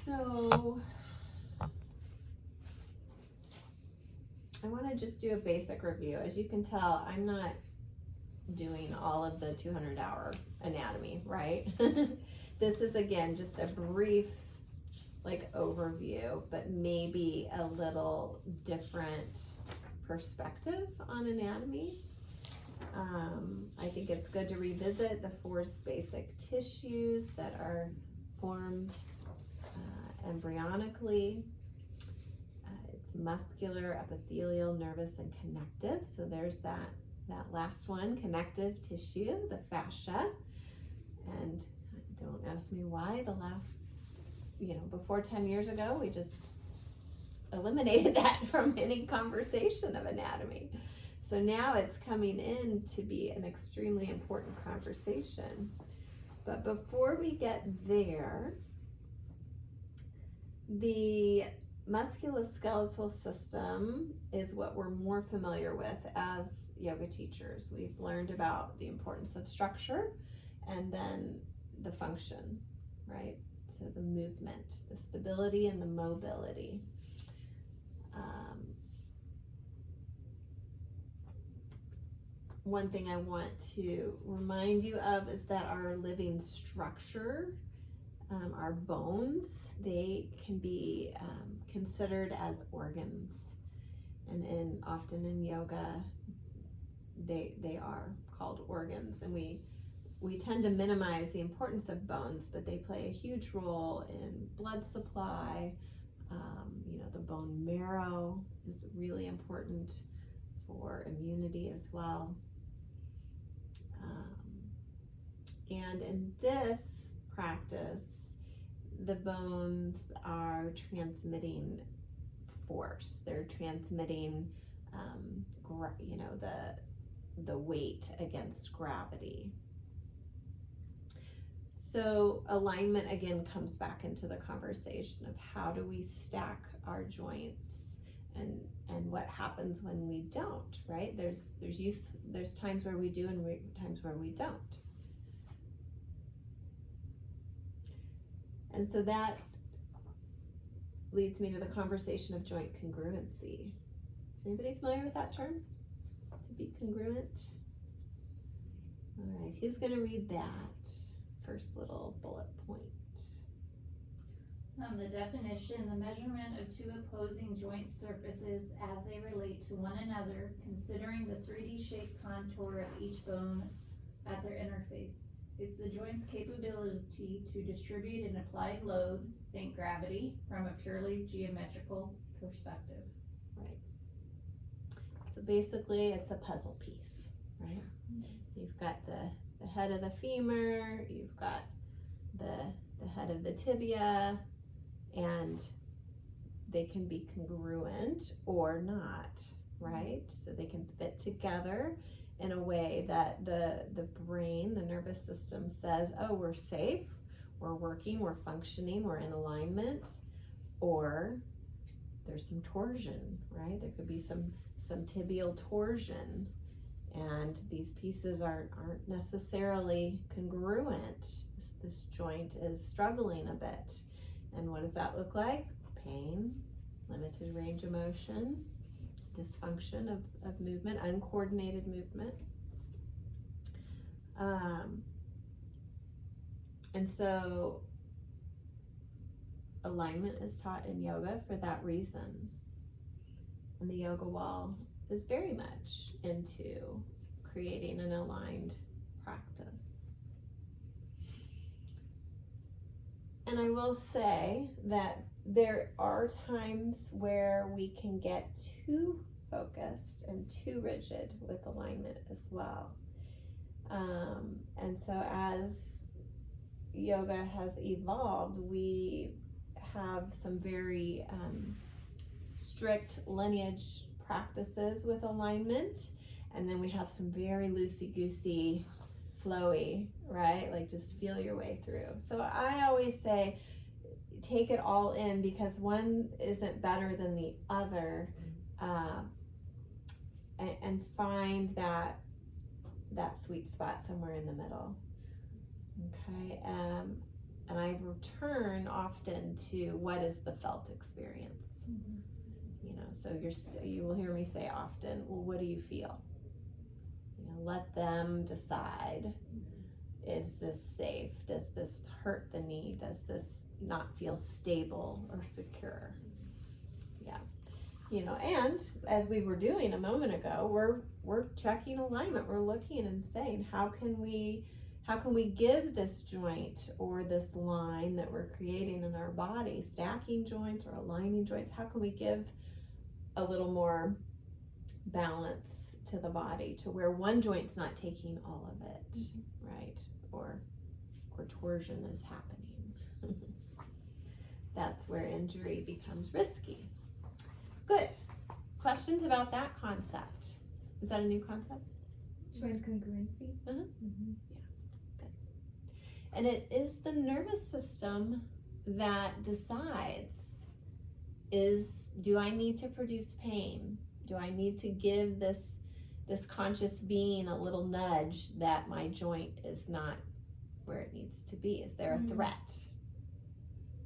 So I want to just do a basic review. As you can tell, I'm not doing all of the 200-hour anatomy, right? This is, again, just a brief overview, but maybe a little different perspective on anatomy. I think it's good to revisit the 4 basic tissues that are formed embryonically. It's muscular, epithelial, nervous, and connective. So there's that last one, connective tissue, the fascia. And don't ask me why the last, before 10 years ago, we just eliminated that from any conversation of anatomy. So now it's coming in to be an extremely important conversation. But before we get there, the musculoskeletal system is what we're more familiar with as yoga teachers. We've learned about the importance of structure and then the function, right? So the movement, the stability and the mobility. One thing I want to remind you of is that our living structure, our bones, they can be considered as organs, and often in yoga they are called organs, and we tend to minimize the importance of bones, but they play a huge role in blood supply. The bone marrow is really important for immunity as well. And in this practice, the bones are transmitting force. They're transmitting, the weight against gravity. So alignment again comes back into the conversation of how do we stack our joints and what happens when we don't, right? There's times where we do and times where we don't. And so that leads me to the conversation of joint congruency. Is anybody familiar with that term? To be congruent? All right, who's going to read that first little bullet point? The definition, the measurement of 2 opposing joint surfaces as they relate to one another, considering the 3D shaped contour of each bone at their interface. It's the joint's capability to distribute an applied load, think gravity, from a purely geometrical perspective. Right. So basically it's a puzzle piece, right? You've got the head of the femur, you've got the head of the tibia, and they can be congruent or not, right? So they can fit together in a way that the brain, the nervous system says, oh, we're safe, we're working, we're functioning, we're in alignment, or there's some torsion, right? There could be some tibial torsion, and these pieces aren't necessarily congruent. This joint is struggling a bit. And what does that look like? Pain, limited range of motion, dysfunction of movement, uncoordinated movement. And so alignment is taught in yoga for that reason. And the yoga wall is very much into creating an aligned practice. And I will say that there are times where we can get too focused and too rigid with alignment as well. And so as yoga has evolved, we have some very strict lineage practices with alignment, and then we have some very loosey-goosey, flowy, right? Like just feel your way through. So I always say take it all in, because one isn't better than the other, and find that sweet spot somewhere in the middle. Okay. and I return often to what is the felt experience. You know, so you will hear me say often, well, what do you feel? You know, let them decide. Is this safe? Does this hurt the knee? Does this not feel stable or secure? Yeah. You know, and as we were doing a moment ago, we're checking alignment. We're looking and saying, how can we give this joint or this line that we're creating in our body, stacking joints or aligning joints, how can we give a little more balance to the body to where one joint's not taking all of it, right? Or torsion is happening. That's where injury becomes risky. Good. Questions about that concept? Is that a new concept? Joint congruency. Yeah, good. And it is the nervous system that decides, do I need to produce pain? Do I need to give this conscious being a little nudge that my joint is not where it needs to be? Is there a threat?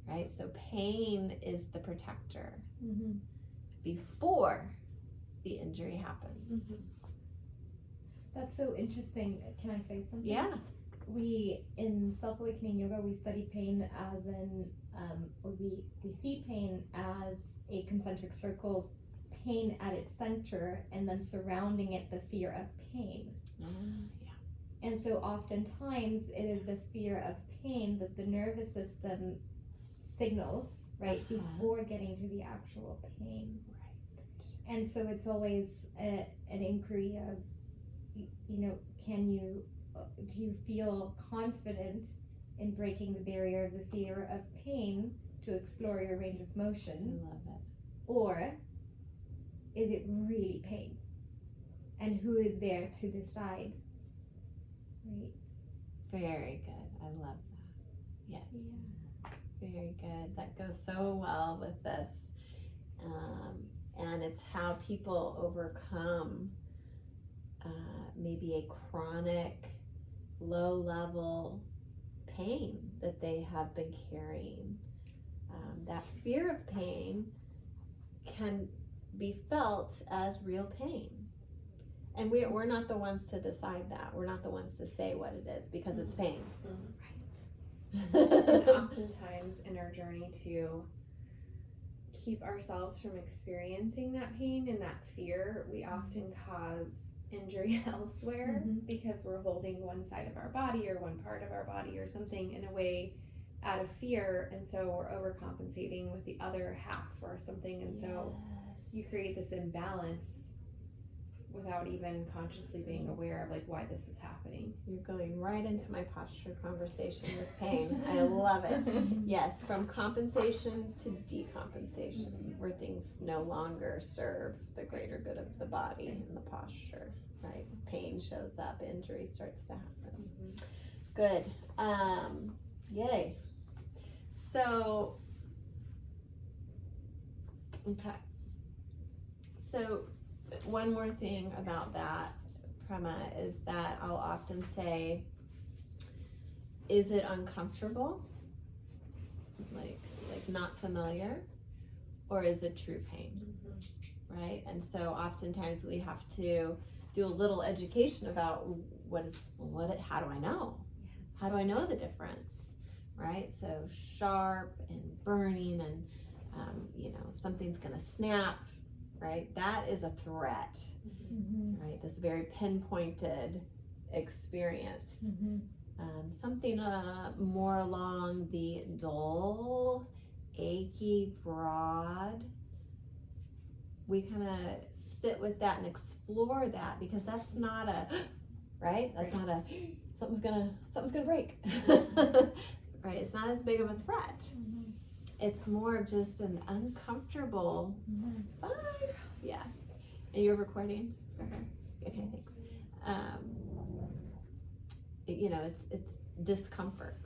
Right? So pain is the protector before the injury happens. That's so interesting. Can I say something? Yeah. We, in self-awakening yoga, we study pain as we see pain as a concentric circle, pain at its center, and then surrounding it the fear of pain. Yeah. And so oftentimes it is the fear of pain that the nervous system signals, right, before getting to the actual pain. Right. And so it's always an inquiry of, you know, do you feel confident in breaking the barrier of the fear of pain to explore your range of motion? I love it. Or is it really pain? And who is there to decide? Right? Very good. I love that. Yes. Yeah. Very good. That goes so well with this. And it's how people overcome maybe a chronic low level pain that they have been carrying. That fear of pain can be felt as real pain. And we're not the ones to decide that. We're not the ones to say what it is because it's pain. And oftentimes in our journey to keep ourselves from experiencing that pain and that fear, we often cause injury elsewhere because we're holding one side of our body or one part of our body or something in a way out of fear, and so we're overcompensating with the other half or something, and so you create this imbalance without even consciously being aware of like why this is happening. You're going right into my posture conversation with pain. I love it. Yes, from compensation to decompensation, where things no longer serve the greater good of the body and the posture, right? Pain shows up, injury starts to happen. Good. Yay. So, okay. So, one more thing about that, Prema, is that I'll often say, is it uncomfortable? Like not familiar? Or is it true pain? Right? And so oftentimes we have to do a little education about how do I know? How do I know the difference? Right? So sharp and burning and, something's gonna snap. Right? That is a threat, right? This very pinpointed experience. Something more along the dull, achy, broad. We kind of sit with that and explore that because that's not a, right? That's not a, something's gonna break, right? It's not as big of a threat. It's more of just an uncomfortable, yeah. And you're recording for her? Okay, thanks. It's discomfort.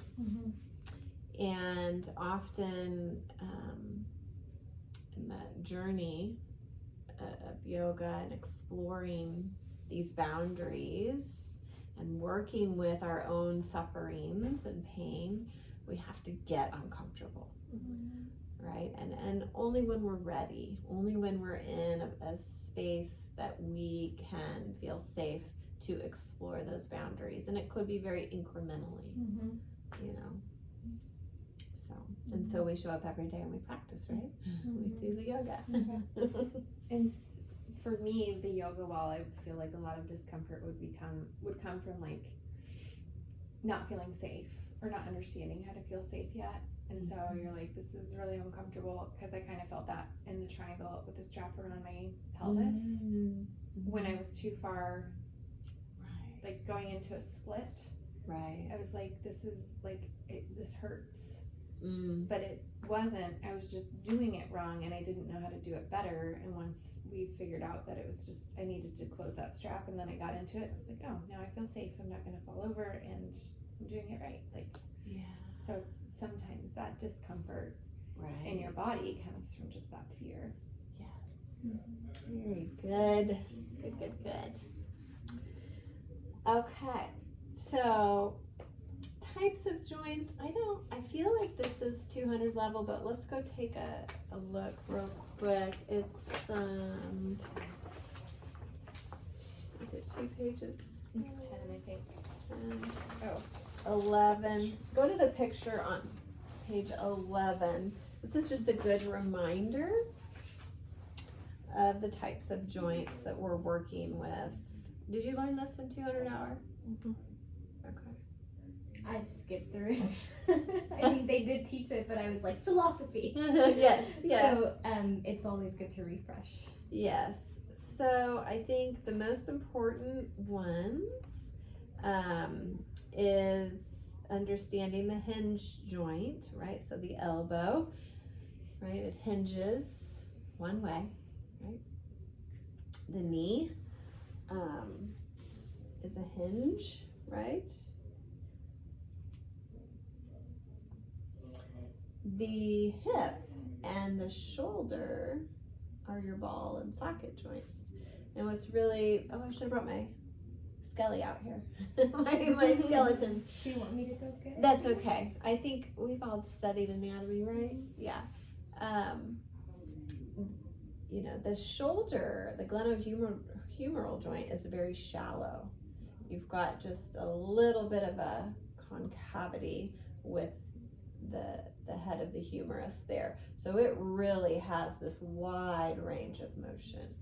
And often in the journey of yoga and exploring these boundaries and working with our own sufferings and pain, we have to get uncomfortable, right? And only when we're ready, only when we're in a space that we can feel safe to explore those boundaries. And it could be very incrementally, you know. So, and so we show up every day and we practice, right? We do the yoga. And for me, the yoga, while I feel like a lot of discomfort would come from like not feeling safe or not understanding how to feel safe yet. And so you're like, this is really uncomfortable, because I kind of felt that in the triangle with the strap around my pelvis when I was too far, like going into a split. Right. I was like, this is like, this hurts. Mm. But it wasn't. I was just doing it wrong, and I didn't know how to do it better. And once we figured out that it was just, I needed to close that strap, and then I got into it, I was like, oh, now I feel safe. I'm not going to fall over, and I'm doing it right. Like, Yeah. so it's sometimes that discomfort Right. in your body comes from just that fear. Very good. Good. Okay. So types of joints. I feel like this is 200 level, but let's go take a look real quick. It's is it 2 pages? It's 10, I think. 10, 11. Go to the picture on page 11. This is just a good reminder of the types of joints that we're working with. Did you learn this in 200 hour? Okay. I skipped through it. I mean, they did teach it, but I was like, philosophy. Yes. So it's always good to refresh. Yes. So I think the most important ones is understanding the hinge joint, right? So the elbow, right? It hinges one way, right? The knee is a hinge, right? The hip and the shoulder are your ball and socket joints. And what's really, I should have brought my skelly out here. my skeleton. Do you want me to go get it? That's okay. I think we've all studied anatomy, right? Yeah. You know, the shoulder, the glenohumeral joint is very shallow. You've got just a little bit of a concavity with the head of the humerus there. So it really has this wide range of motion.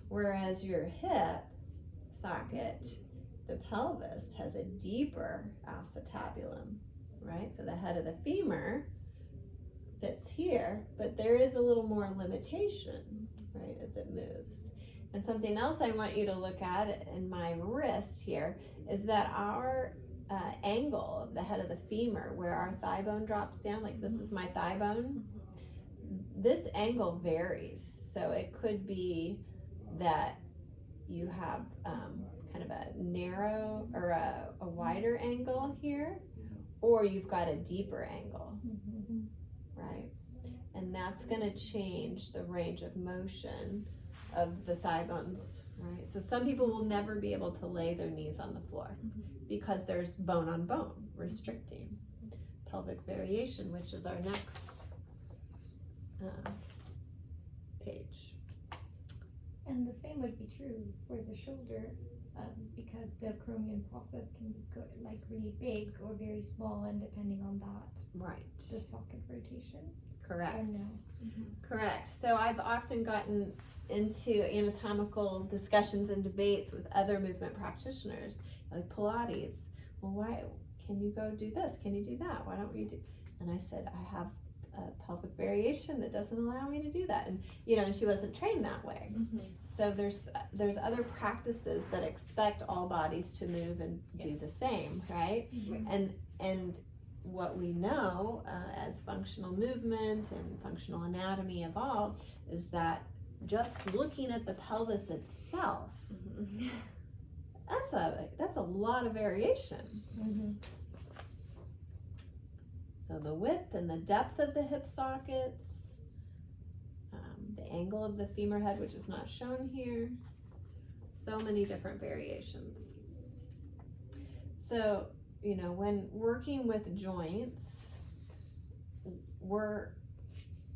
Whereas your hip socket, the pelvis, has a deeper acetabulum, right? So the head of the femur fits here, but there is a little more limitation, right, as it moves. And something else I want you to look at in my wrist here is that our angle of the head of the femur, where our thigh bone drops down, like this is my thigh bone, this angle varies. So it could be that you have kind of a narrow or a wider angle here, or you've got a deeper angle, right? And that's going to change the range of motion of the thigh bones, right? So some people will never be able to lay their knees on the floor because there's bone on bone restricting. Pelvic variation, which is our next page. And the same would be true for the shoulder, because the acromion process can be good, like really big or very small, and depending on that, Right. the socket rotation. Correct. Or no. Correct. So I've often gotten into anatomical discussions and debates with other movement practitioners, like Pilates. Well, why can you go do this? Can you do that? Why don't we do? And I said, I have a pelvic variation that doesn't allow me to do that. And and she wasn't trained that way. So there's other practices that expect all bodies to move and do the same, right? And what we know as functional movement and functional anatomy evolved is that just looking at the pelvis itself, that's a lot of variation. So the width and the depth of the hip sockets, the angle of the femur head, which is not shown here, so many different variations. So when working with joints,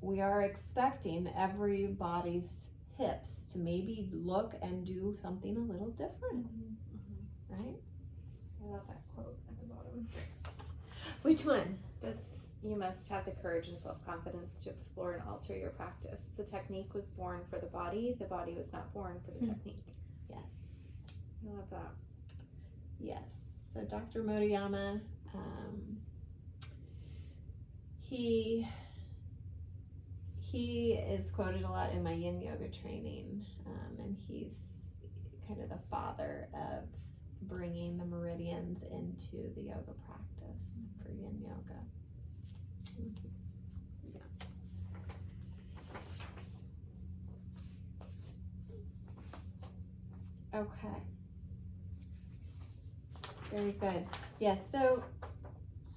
we are expecting everybody's hips to maybe look and do something a little different, right? I love that quote at the bottom. Which one? This, you must have the courage and self-confidence to explore and alter your practice. The technique was born for the body was not born for the technique. Yes. I love that. Yes. So Dr. Motoyama, he is quoted a lot in my yin yoga training, and he's kind of the father of bringing the meridians into the yoga practice for yin yoga. Yeah. Okay. Very good. Yes, so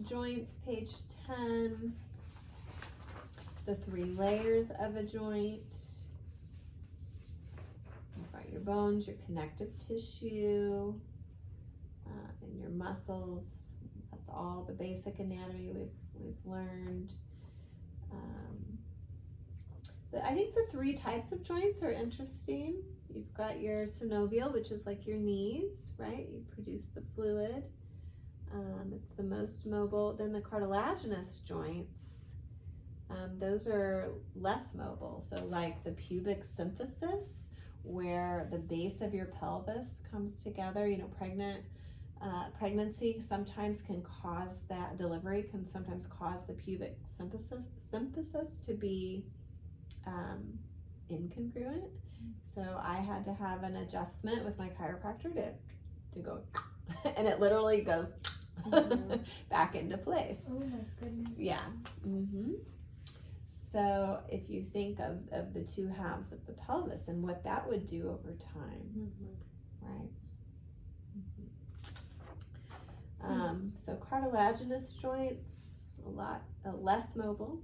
joints, page 10. The 3 layers of a joint. You've got your bones, your connective tissue, and your muscles. That's all the basic anatomy we've learned. But I think the 3 types of joints are interesting. You've got your synovial, which is like your knees, right? You produce the fluid. It's the most mobile. Then the cartilaginous joints. Those are less mobile. So like the pubic symphysis, where the base of your pelvis comes together. You know, pregnancy sometimes can cause that, delivery can sometimes cause the pubic symphysis to be incongruent. So I had to have an adjustment with my chiropractor to go, and it literally goes back into place. Oh my goodness. Yeah. So if you think of the 2 halves of the pelvis and what that would do over time, right? So cartilaginous joints, a lot less mobile.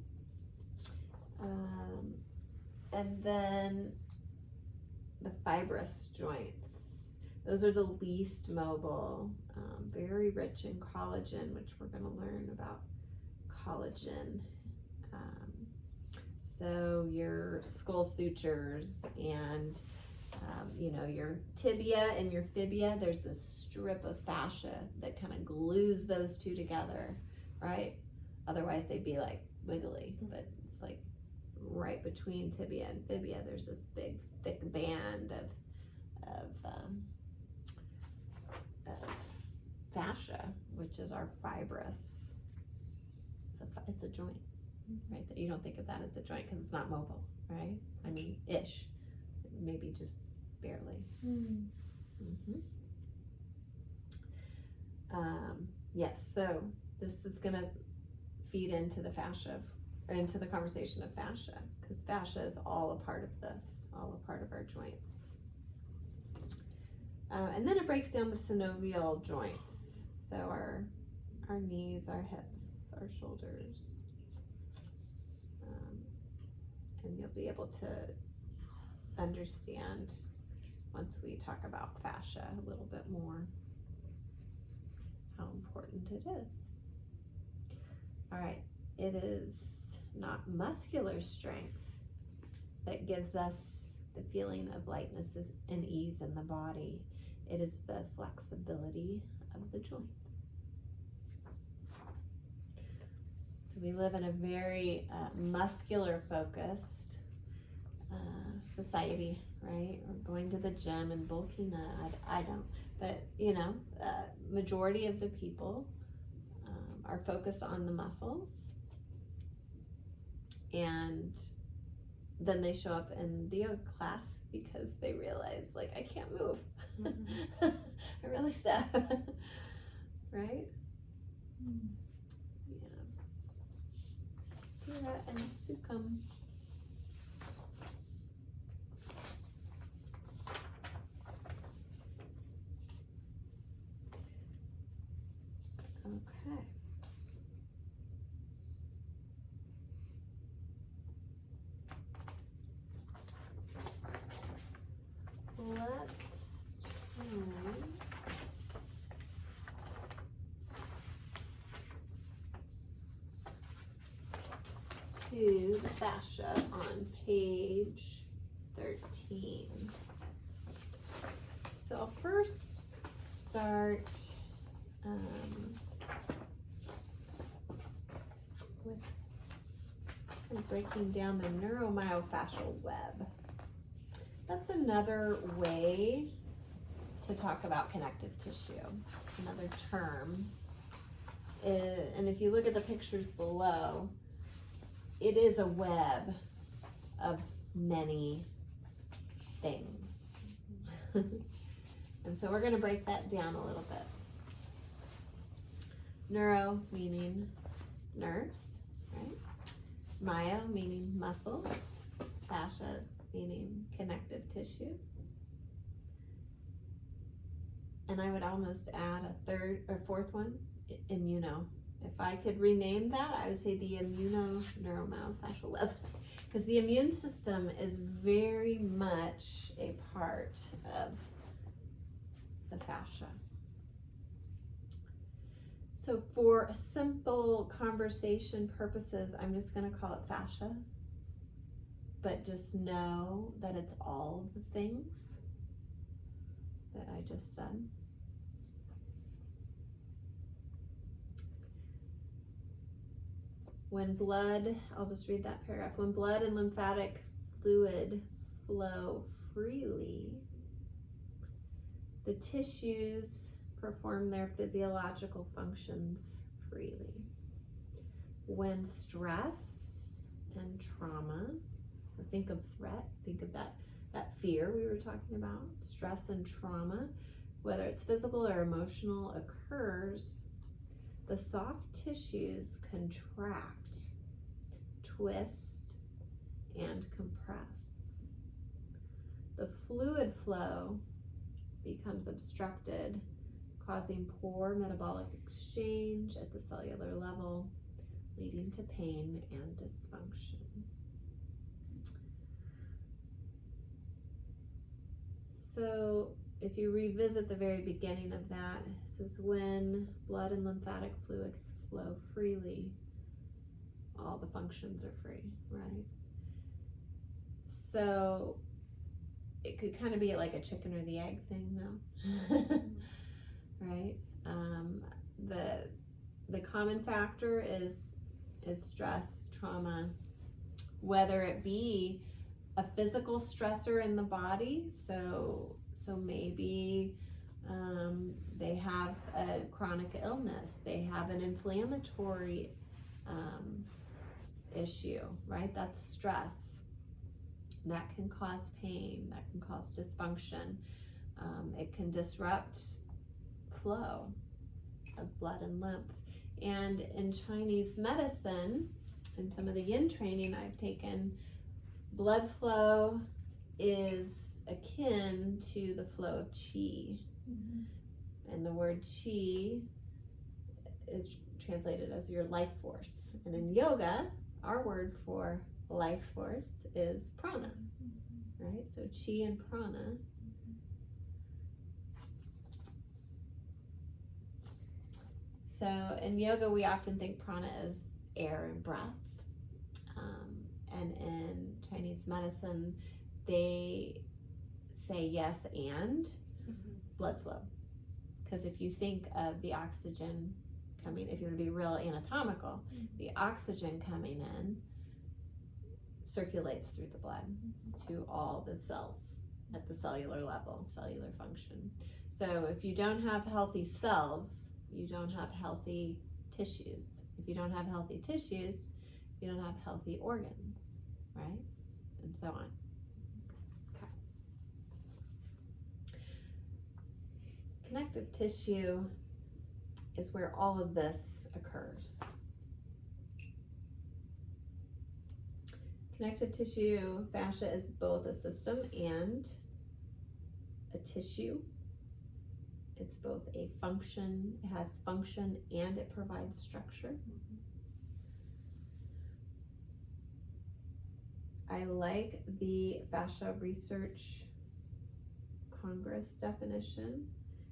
And then the fibrous joints, those are the least mobile, very rich in collagen, which we're going to learn about collagen. So your skull sutures and you know, your tibia and your fibia, there's this strip of fascia that kind of glues those 2 together, right? Otherwise they'd be like wiggly, but it's like right between tibia and fibia, there's this big thick band of fascia, which is our fibrous. It's a joint, right? You don't think of that as a joint because it's not mobile, right? I mean, ish, maybe just barely. Yes, so this is gonna feed into the fascia, or into the conversation of fascia, because fascia is all a part of this, all a part of our joints. And then it breaks down the synovial joints, so our knees, our hips, our shoulders, and you'll be able to understand once we talk about fascia a little bit more how important it is. All right, it is not muscular strength that gives us the feeling of lightness and ease in the body. It is the flexibility of the joints. So we live in a very muscular focused society, right? We're going to the gym and bulking up. I don't, but you know, majority of the people are focused on the muscles, and then they show up in the yoga class because they realize, like, I can't move. I really stuff. Right? Yeah. Tira and Sukham. Okay. Let's try. to the fascia on page 13. So I'll first start with breaking down the neuromyofascial web. That's another way to talk about connective tissue, another term. And if you look at the pictures below, it is a web of many things. And so we're going to break that down a little bit. Neuro meaning nerves, right? Myo meaning muscle. Fascia meaning connective tissue. And I would almost add a third or fourth one, immuno. If I could rename that, I would say the immuno-neuromyofascial web, because the immune system is very much a part of the fascia. So for simple conversation purposes, I'm just going to call it fascia, but just know that it's all of the things that I just said. When blood, I'll just read that paragraph. When blood and lymphatic fluid flow freely, the tissues perform their physiological functions freely. When stress and trauma, so think of threat, think of that fear we were talking about, stress and trauma, whether it's physical or emotional, occurs, the soft tissues contract, twist, and compress. The fluid flow becomes obstructed, causing poor metabolic exchange at the cellular level, leading to pain and dysfunction. So if you revisit the very beginning of that, it says when blood and lymphatic fluid flow freely, all the functions are free, right? So it could kind of be like a chicken or the egg thing, though, right? The common factor is stress, trauma, whether it be a physical stressor in the body, so maybe they have a chronic illness, they have an inflammatory issue, right? That's stress. That can cause pain, that can cause dysfunction. It can disrupt flow of blood and lymph. And in Chinese medicine, in some of the yin training I've taken, blood flow is akin to the flow of qi. Mm-hmm. And the word qi is translated as your life force. And in yoga, our word for life force is prana, right? So qi and prana. So in yoga, we often think prana is air and breath. And in Chinese medicine, they say yes and blood flow. Because if you think of the oxygen coming, if you're going to be real anatomical, the oxygen coming in circulates through the blood to all the cells at the cellular level, cellular function. So if you don't have healthy cells, you don't have healthy tissues. If you don't have healthy tissues, you don't have healthy organs, right? And so on. Okay. Connective tissue is where all of this occurs. Connective tissue, fascia, is both a system and a tissue. It's both a function, it has function, and it provides structure. I like the Fascia Research Congress definition.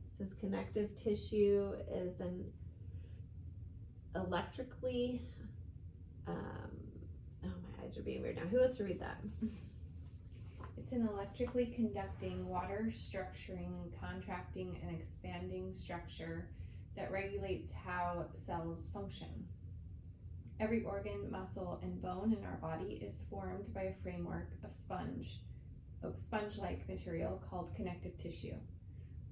It says connective tissue is an electrically, eyes are being weird now. Who wants to read that? It's an electrically conducting, water structuring, contracting, and expanding structure that regulates how cells function. Every organ, muscle, and bone in our body is formed by a framework of sponge-like material called connective tissue.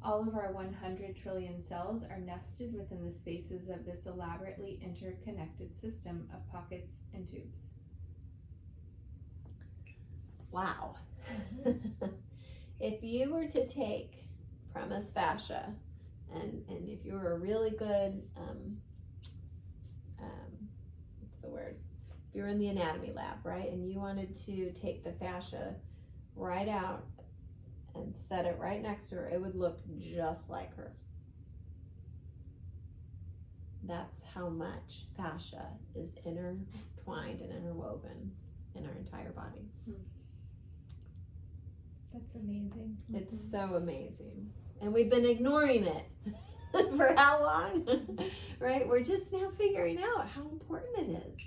All of our 100 trillion cells are nested within the spaces of this elaborately interconnected system of pockets and tubes. Wow. If you were to take premise fascia, and if you were a really good, what's the word? If you were in the anatomy lab, right, and you wanted to take the fascia right out and set it right next to her, it would look just like her. That's how much fascia is intertwined and interwoven in our entire body. That's amazing. It's so amazing. And we've been ignoring it for how long? Right? We're just now figuring out how important it is.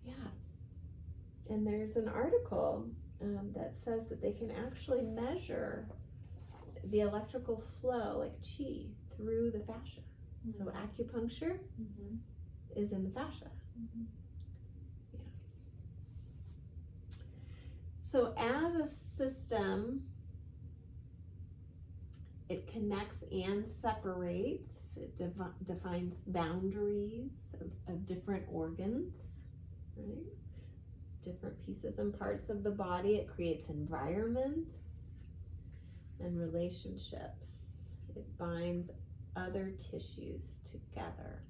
Yeah. And there's an article that says that they can actually measure the electrical flow, like chi, through the fascia. So acupuncture is in the fascia. Yeah. So as a system, it connects and separates. It defines boundaries of different organs, right? Different pieces and parts of the body. It creates environments and relationships. It binds other tissues together.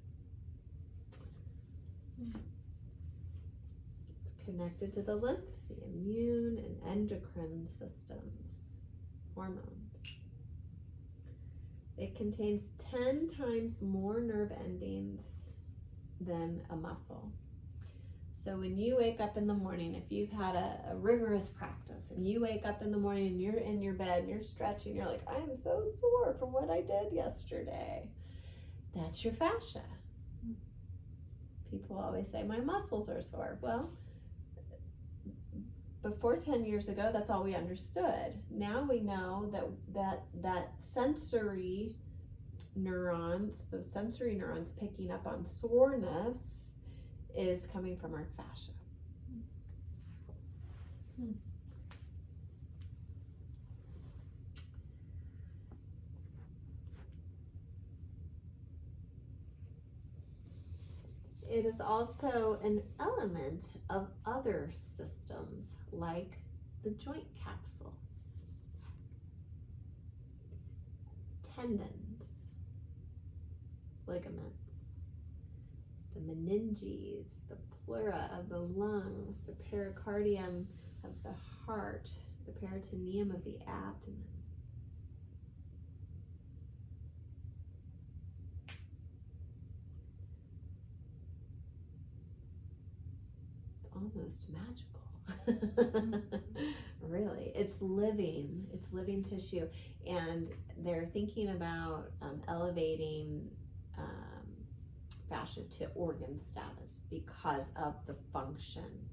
It's connected to the lymph, the immune and endocrine systems, hormones. It contains 10 times more nerve endings than a muscle. So when you wake up in the morning, if you've had a rigorous practice and you wake up in the morning and you're in your bed and you're stretching, you're like, I am so sore from what I did yesterday. That's your fascia. People always say, my muscles are sore. Well, before 10 years ago, that's all we understood. Now we know that sensory neurons, those sensory neurons picking up on soreness, is coming from our fascia. It is also an element of other systems like the joint capsule, tendons, ligaments, the meninges, the pleura of the lungs, the pericardium of the heart, the peritoneum of the abdomen. It's almost magical. Really, it's living tissue, and they're thinking about elevating fascia to organ status because of the function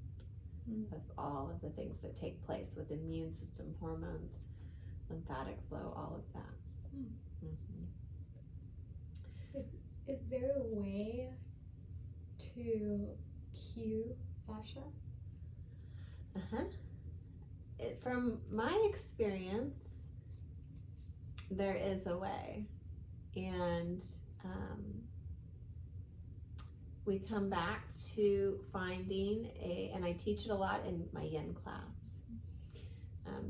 of all of the things that take place with immune system, hormones, lymphatic flow, all of that. Is there a way to cue fascia? From my experience, there is a way, and we come back to finding and I teach it a lot in my yin class,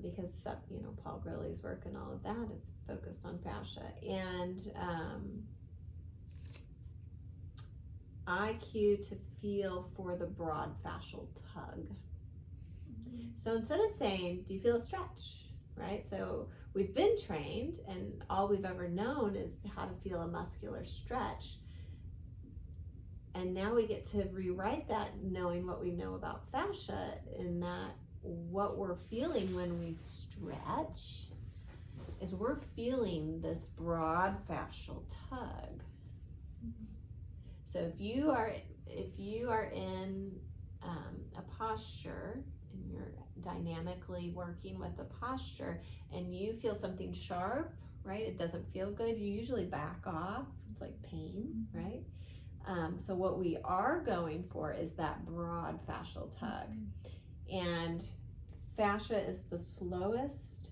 because that, Paul Grilly's work and all of that is focused on fascia, and I cue to feel for the broad fascial tug. So instead of saying, do you feel a stretch, right? So we've been trained and all we've ever known is how to feel a muscular stretch. And now we get to rewrite that knowing what we know about fascia, in that what we're feeling when we stretch is we're feeling this broad fascial tug. So if you are in a posture, and you're dynamically working with the posture, and you feel something sharp, right? It doesn't feel good. You usually back off. It's like pain, right? So what we are going for is that broad fascial tug. And fascia is the slowest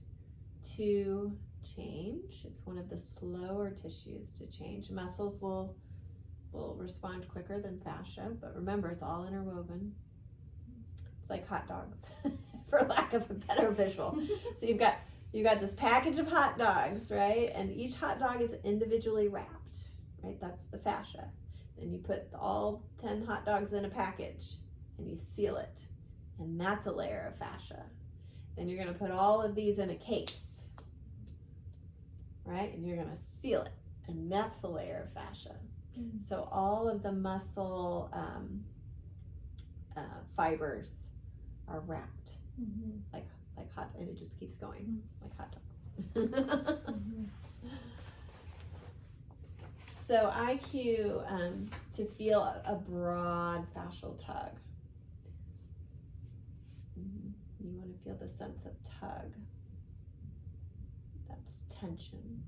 to change. It's one of the slower tissues to change. Muscles will respond quicker than fascia, but remember, it's all interwoven. It's like hot dogs, for lack of a better visual. So you've got this package of hot dogs, right? And each hot dog is individually wrapped, right? That's the fascia. Then you put all 10 hot dogs in a package and you seal it. And that's a layer of fascia. Then you're gonna put all of these in a case, right? And you're gonna seal it. And that's a layer of fascia. So all of the muscle fibers are wrapped like hot, and it just keeps going like hot dogs. So IQ to feel a broad fascial tug. You want to feel the sense of tug. That's tension.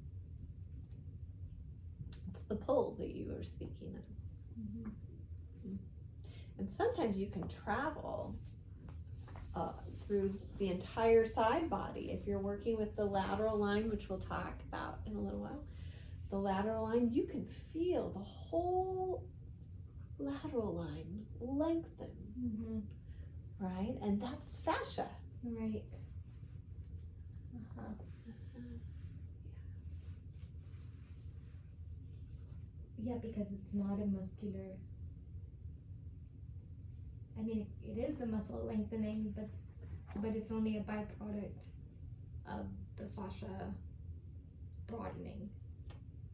It's the pull that you were speaking of. And sometimes you can travel through the entire side body. If you're working with the lateral line, which we'll talk about in a little while, the lateral line, you can feel the whole lateral line lengthen, right? And that's fascia. Right. Yeah, because it's not a muscular. I mean, it is the muscle lengthening, but it's only a byproduct of the fascia broadening.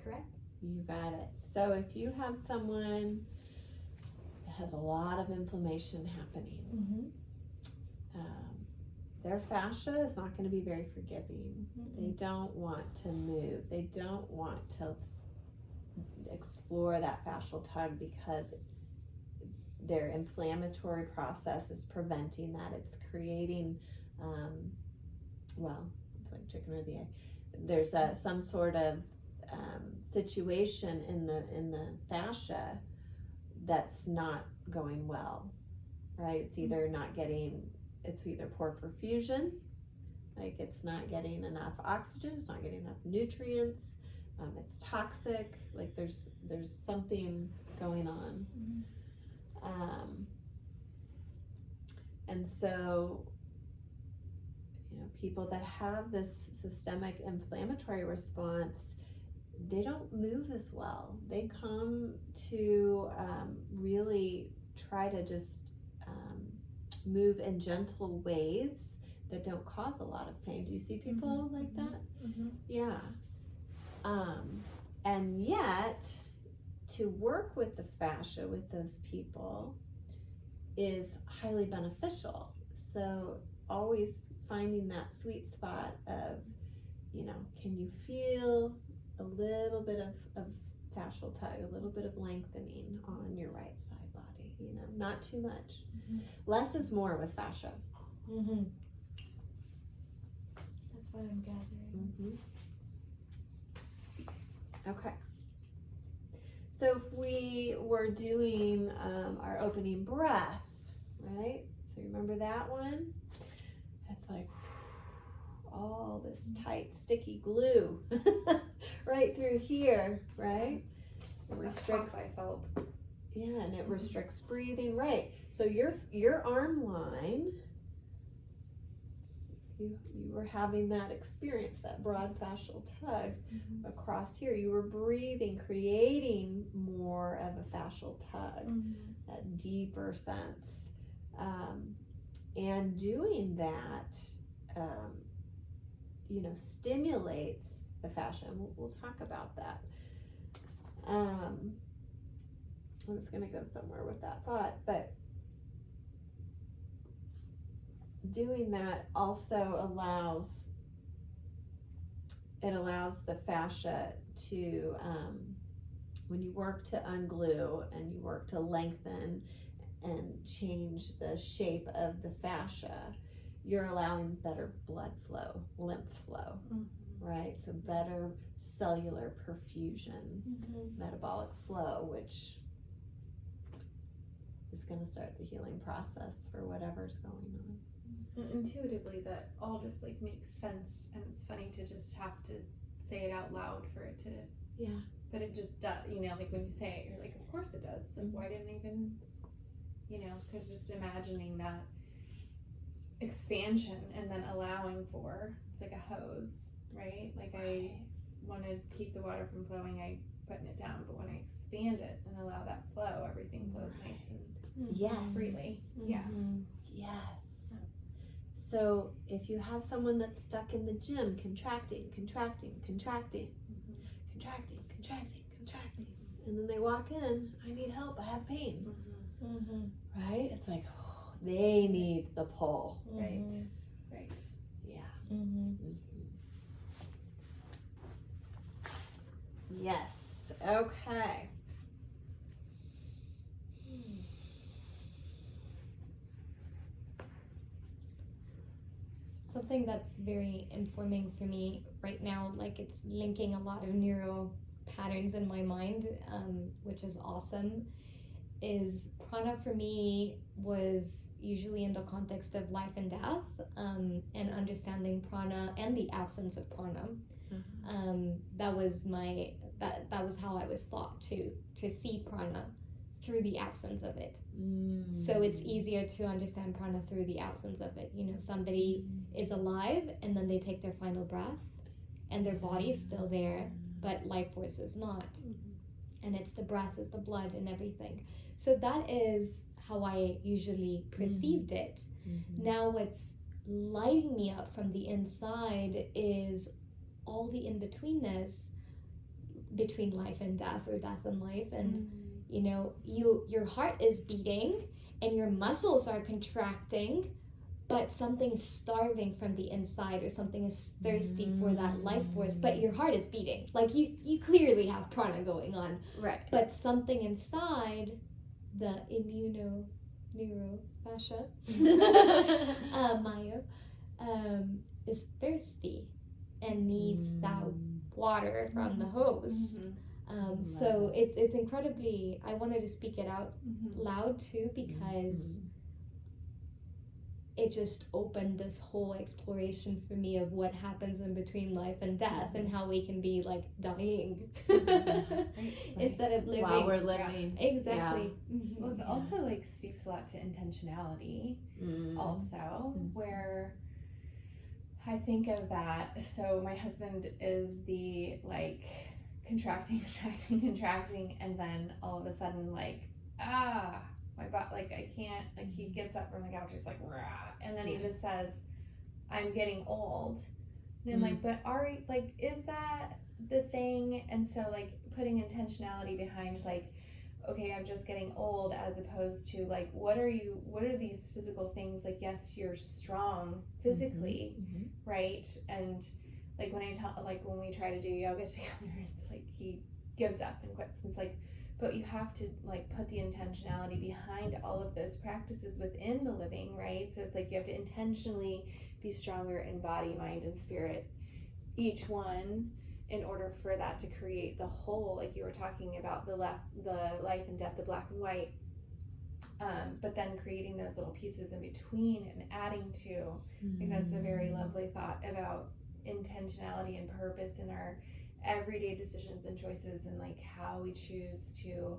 Correct? You got it. So if you have someone that has a lot of inflammation happening, their fascia is not going to be very forgiving. They don't want to move. They don't want to explore that fascial tug because their inflammatory process is preventing that. It's creating, it's like chicken or the egg. There's some sort of situation in the fascia that's not going well, right? It's either it's either poor perfusion, like it's not getting enough oxygen, it's not getting enough nutrients, it's toxic, like there's something going on. And so, people that have this systemic inflammatory response, they don't move as well. They come to really try to just move in gentle ways that don't cause a lot of pain. Do you see people like that? Yeah. And yet, to work with the fascia with those people is highly beneficial. So always finding that sweet spot of, can you feel a little bit of fascial tug, a little bit of lengthening on your right side body, not too much. Less is more with fascia. That's what I'm gathering. Okay. So if we were doing our opening breath, right? So remember that one? That's like all this tight, sticky glue right through here, right? It restricts. I felt. Yeah, and it restricts breathing, right? So your arm line, you were having that experience, that broad fascial tug across here. You were breathing, creating more of a fascial tug, that deeper sense. And doing that, stimulates the fascia. And we'll talk about that. I was going to go somewhere with that thought, but doing that also allows the fascia to, when you work to unglue and you work to lengthen and change the shape of the fascia, you're allowing better blood flow, lymph flow, right? So better cellular perfusion, metabolic flow, which is going to start the healing process for whatever's going on. Intuitively, that all just like makes sense, and it's funny to just have to say it out loud for it to. Yeah. But it just does, you know, like when you say it, you're like, of course it does. Like, why didn't I even, you know, because just imagining that expansion and then allowing for, it's like a hose, right? Like I want to keep the water from flowing, I putting it down, but when I expand it and allow that flow, everything flows nice and Yes. freely. Yeah. Yes. So if you have someone that's stuck in the gym, contracting, and then they walk in, I need help, I have pain, right? It's like, oh, they need the pull. Right. Right. Yeah. Yes. Okay. Something that's very informing for me right now, like it's linking a lot of neural patterns in my mind, which is awesome, is prana for me was usually in the context of life and death, and understanding prana and the absence of prana. That was that was how I was taught to see prana through the absence of it. So it's easier to understand prana through the absence of it. You know, somebody is alive and then they take their final breath and their body is still there, but life force is not. And it's the breath, is the blood and everything. So that is how I usually perceived it. Now what's lighting me up from the inside is all the in-betweenness between life and death, or death and life. And you know, your heart is beating and your muscles are contracting, but something's starving from the inside, or something is thirsty for that life force, but your heart is beating. Like you clearly have prana going on, right? But something inside the fascia myo is thirsty and needs that water from the hose. So it's incredibly, I wanted to speak it out loud too, because it just opened this whole exploration for me of what happens in between life and death, and how we can be like dying instead of living while we're living. Exactly. Well, it also like speaks a lot to intentionality also, where I think of that. So my husband is the like contracting, and then all of a sudden like, my butt, like I can't, like he gets up from the couch, he's like, rah, and then he just says, I'm getting old. And I'm like, but Ari, like, is that the thing? And so like putting intentionality behind like, okay, I'm just getting old, as opposed to like, what are these physical things? Like, yes, you're strong physically, right? And like when we try to do yoga together, it's like he gives up and quits. And it's like, but you have to like put the intentionality behind all of those practices within the living, right? So it's like you have to intentionally be stronger in body, mind, and spirit, each one, in order for that to create the whole, like you were talking about the life and death, the black and white, but then creating those little pieces in between and adding to. I think that's a very lovely thought about intentionality and purpose in our everyday decisions and choices, and like how we choose to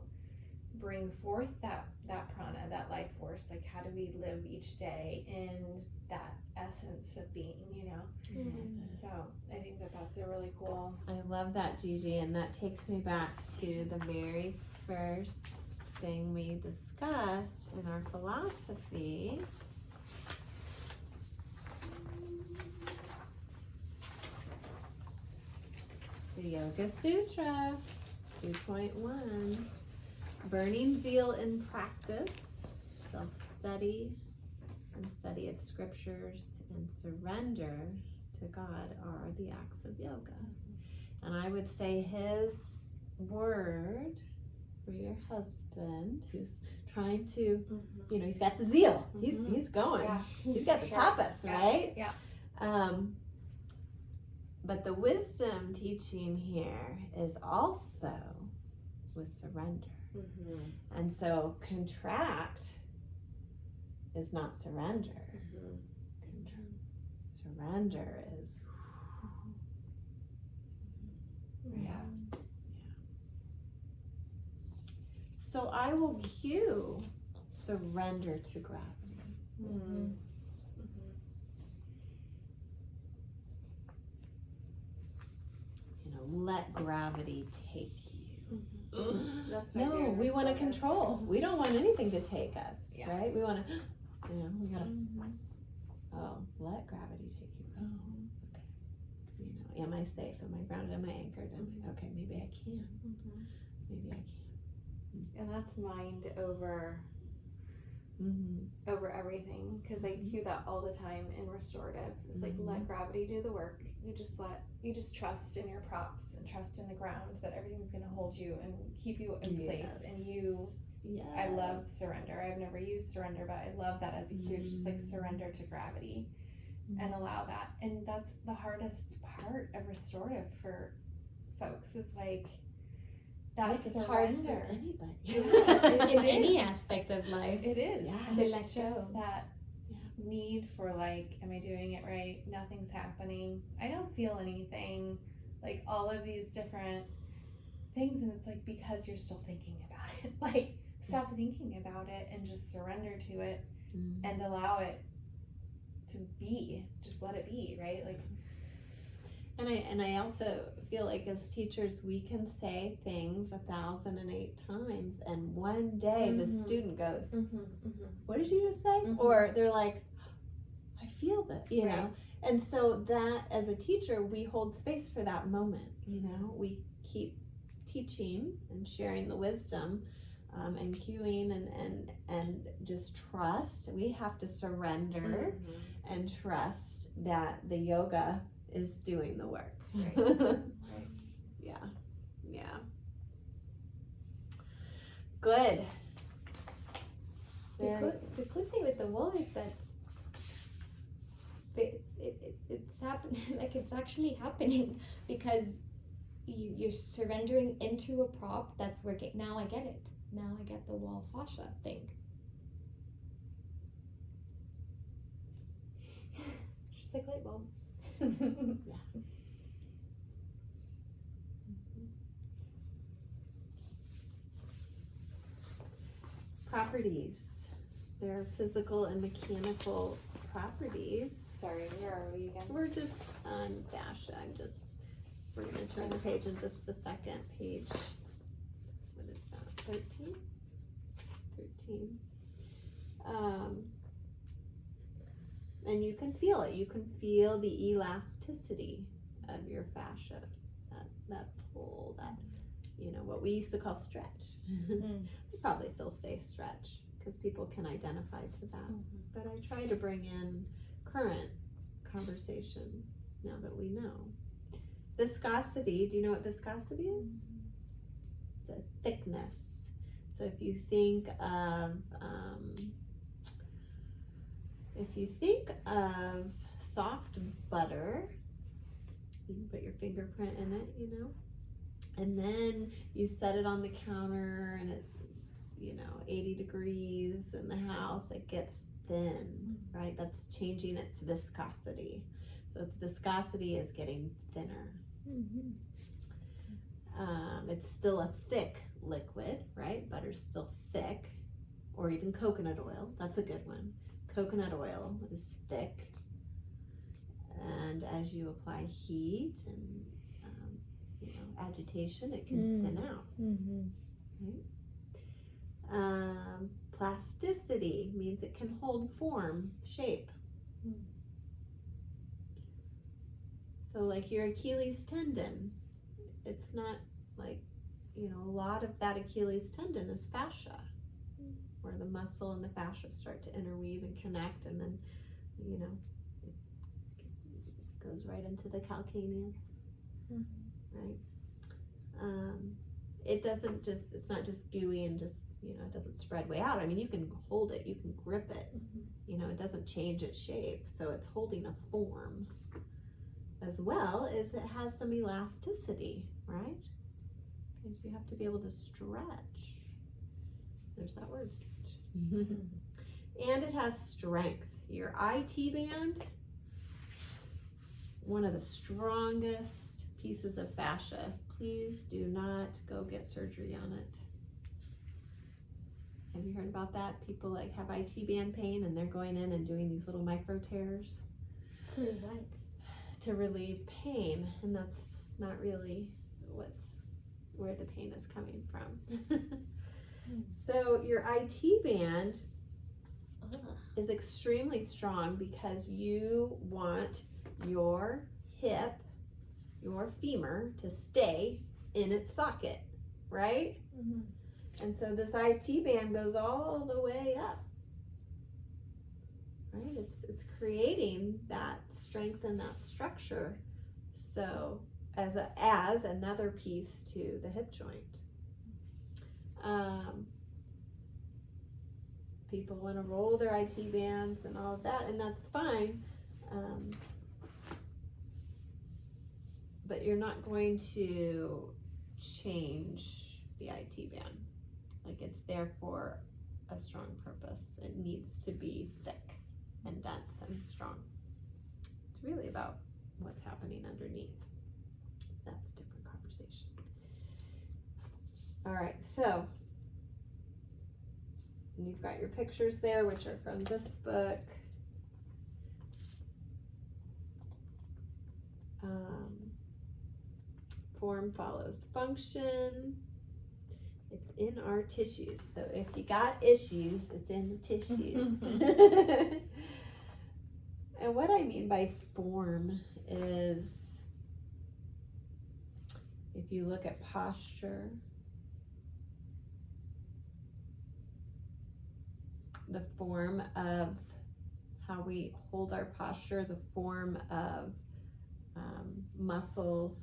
bring forth that prana, that life force. Like, how do we live each day in that essence of being, you know? So I think that's a really cool. I love that, Gigi, and that takes me back to the very first thing we discussed in our philosophy. The Yoga Sutra 2.1. Burning zeal in practice, self-study, and study of scriptures, and surrender to God are the acts of yoga. And I would say his word for your husband, who's trying to, you know, he's got the zeal. He's going. Yeah. He's got the Sure. tapas, Yeah. right? Yeah. But the wisdom teaching here is also with surrender. And so contract is not surrender. Surrender is so I will cue surrender to gravity. You know, let gravity take you. That's what I do No, in we want to restorative. control. We don't want anything to take us, Yeah. right? We want to, you know, we gotta. Oh, let gravity take you. Oh, okay. You know, am I safe? Am I grounded? Am I anchored? Okay, maybe I can. Maybe I can. And that's mind over everything, because I do that all the time in restorative. It's like, let gravity do the work. You just trust in your props and trust in the ground that everything's going to hold you and keep you in place. And you, I love surrender. I've never used surrender, but I love that as a cue, just like surrender to gravity and allow that. And that's the hardest part of restorative for folks, is like that surrender. Hard for anybody. In any aspect of life. It is. Yeah. And To it's let go. just that need for like, am I doing it right? Nothing's happening. I don't feel anything. Like all of these different things, and it's like, because you're still thinking about it. Like, stop thinking about it and just surrender to it and allow it to be. Just let it be, right? Like, and I also feel like as teachers we can say things 1,008 times, and one day the student goes, what did you just say? Or they're like, I feel this, you know. And so that, as a teacher, we hold space for that moment, you know. We keep teaching and sharing the wisdom, and cueing and just trust. We have to surrender and trust that the yoga is doing the work. Yeah. Good. The good thing with the wall is that it's happening. Like, it's actually happening, because you're surrendering into a prop that's working. Now I get it. Now I get the wall fascia thing. just like light bulb. Properties. There are physical and mechanical properties. Sorry, where are we again? We're just on fascia. We're going to turn the page in just a second. Page, what is that, 13? 13. And you can feel it. You can feel the elasticity of your fascia. That pull, that, you know, what we used to call stretch. We probably still say stretch, because people can identify to that. But I try to bring in current conversation now that we know. Viscosity, do you know what viscosity is? It's a thickness. So if you think of soft butter, you can put your fingerprint in it, you know, and then you set it on the counter and it's, you know, 80 degrees in the house, it gets thin, right? That's changing its viscosity. So its viscosity is getting thinner. It's still a thick liquid, right? Butter's still thick, or even coconut oil. That's a good one. Coconut oil is thick, and as you apply heat and you know, agitation, it can thin out. Right? Plasticity means it can hold form, shape. So like your Achilles tendon, it's not like, you know, a lot of that Achilles tendon is fascia, where the muscle and the fascia start to interweave and connect, and then, you know, it goes right into the calcaneus, right? It doesn't just, it's not just gooey and just, it doesn't spread way out. I mean, you can hold it, you can grip it, it doesn't change its shape. So it's holding a form, as well as it has some elasticity, right? Because you have to be able to stretch. There's that word, stretch. And it has strength. Your IT band, one of the strongest pieces of fascia. Please do not go get surgery on it. Have you heard about that? People like have IT band pain and they're going in and doing these little micro tears to relieve pain, and that's not really where the pain is coming from. So your IT band is extremely strong because you want your hip, your femur, to stay in its socket, right? And so this IT band goes all the way up, right? It's creating that strength and that structure. So as another piece to the hip joint. People want to roll their IT bands and all of that, and that's fine. But you're not going to change the IT band. Like, it's there for a strong purpose. It needs to be thick and dense and strong. It's really about what's happening underneath. That's a different conversation. All right, so you've got your pictures there, which are from this book. Form follows function. It's in our tissues. So if you got issues, it's in the tissues. And what I mean by form is, if you look at posture, the form of how we hold our posture, the form of muscles,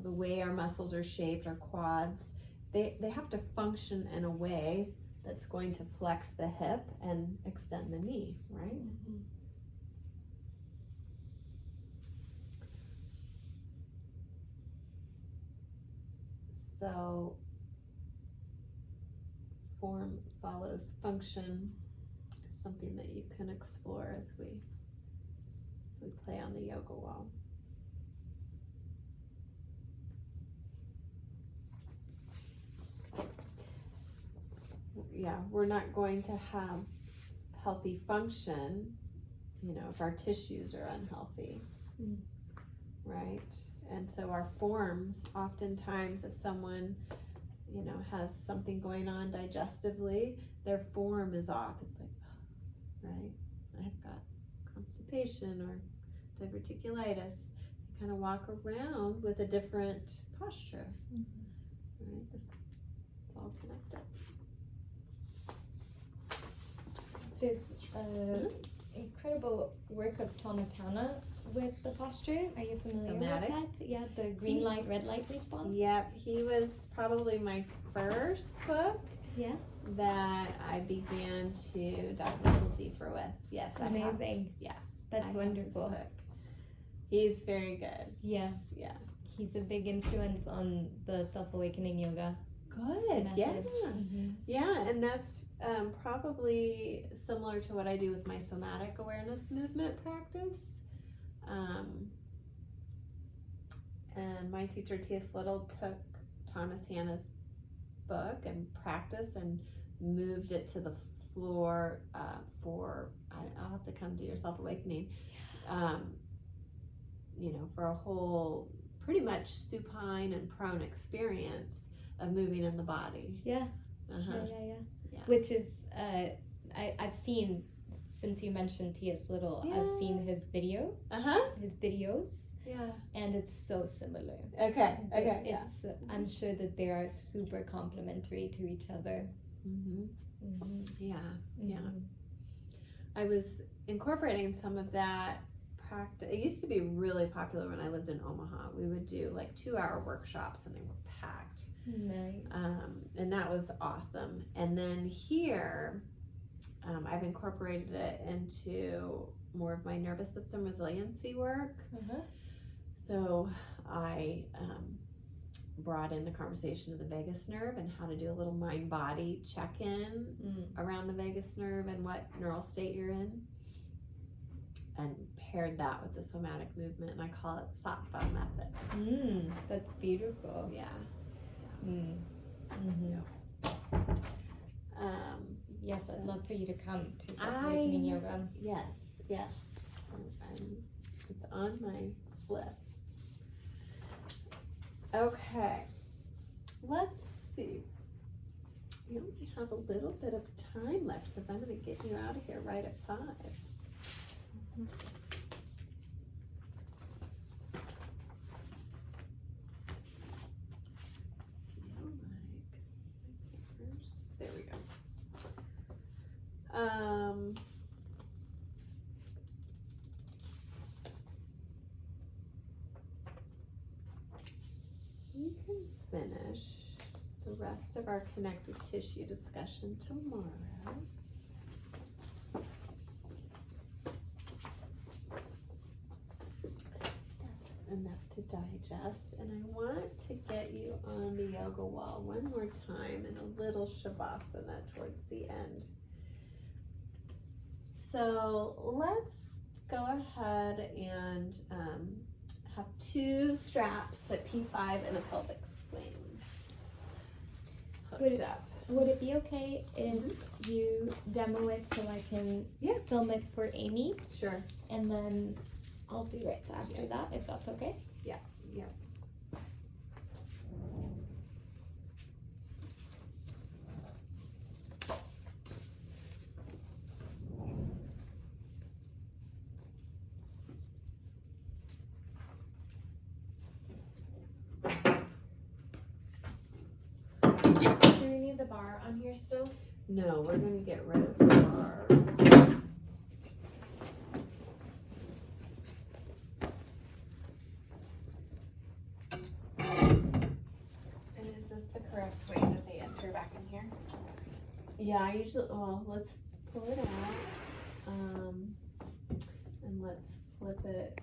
the way our muscles are shaped, our quads, they have to function in a way that's going to flex the hip and extend the knee, right? So form follows function. It's something that you can explore as we play on the yoga wall. Yeah, we're not going to have healthy function, if our tissues are unhealthy, right? And so our form, oftentimes, if someone, has something going on digestively, their form is off. It's like, right? I've got constipation or diverticulitis. They kind of walk around with a different posture, right? It's all connected. This incredible work of Thomas Hanna with the posture. Are you familiar Somatic. with that? Yeah, the green light, red light response. Yep, he was probably my first book. Yeah. That I began to dive a little deeper with. Yes, amazing. Yeah, that's wonderful. He's very good. Yeah. Yeah. He's a big influence on the self-awakening yoga. Good. Method. Yeah. Yeah, and that's probably similar to what I do with my somatic awareness movement practice. And my teacher, T.S. Little, took Thomas Hanna's book and practice and moved it to the floor for, I'll have to come to your self-awakening, for a whole pretty much supine and prone experience of moving in the body. Yeah. Yeah. Which is, I've seen, since you mentioned T.S. Little, Yeah. I've seen his video, his videos, Yeah. and it's so similar. Okay. It's, I'm sure that they are super complementary to each other. Yeah. I was incorporating some of that practice. It used to be really popular when I lived in Omaha. We would do like 2-hour workshops, and they were packed. Nice. And that was awesome. And then here, I've incorporated it into more of my nervous system resiliency work. So I brought in the conversation of the vagus nerve and how to do a little mind-body check-in around the vagus nerve and what neural state you're in, and paired that with the somatic movement, and I call it Sattva method. That's beautiful. Yeah. Yes, I'd love for you to come to I- Moving Yoga. Yes. It's on my list. Okay, let's see. We only have a little bit of time left because I'm going to get you out of here right at 5. There we go. We can finish the rest of our connective tissue discussion tomorrow. That's enough to digest, and I want to get you on the yoga wall one more time in a little shavasana towards the end. So let's go ahead and have 2 straps at P5 and a pelvic swing hooked up. Would it be okay if you demo it so I can film it for Amy? Sure. And then I'll do it after that, if that's okay? Yeah. Do we need the bar on here still? No, we're going to get rid of the bar. And is this the correct way that they enter back in here? Yeah, I usually, let's pull it out. And let's flip it